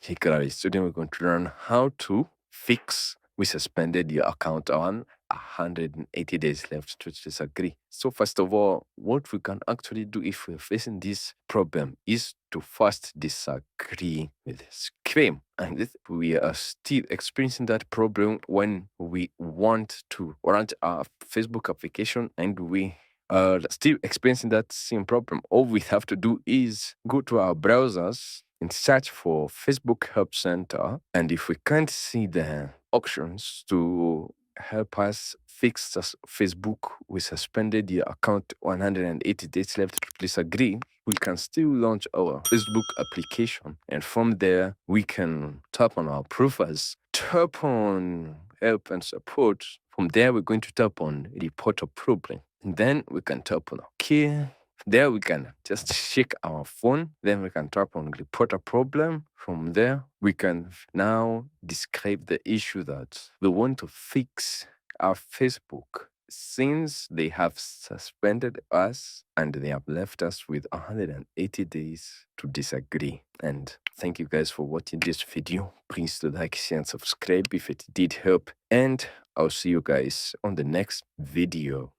Hey guys, today we're going to learn how to fix we suspended your account on 180 days left to disagree. So first of all, what we can actually do if we're facing this problem is to first disagree with Scream. And if we are still experiencing that problem when we want to run our Facebook application and we are still experiencing that same problem, all we have to do is go to our browsers and search for Facebook Help Center. And if we can't see the options to help us fix this Facebook, we suspended your account 180 days left, please agree, we can still launch our Facebook application. And from there, we can tap on our profiles, tap on help and support. From there, we're going to tap on report a problem. And then we can tap on OK. There we can just shake our phone. Then we can tap on report a problem. From there, we can now describe the issue that we want to fix our Facebook. Since they have suspended us and they have left us with 180 days to disagree. And thank you guys for watching this video. Please do like, share, and subscribe if it did help. And I'll see you guys on the next video.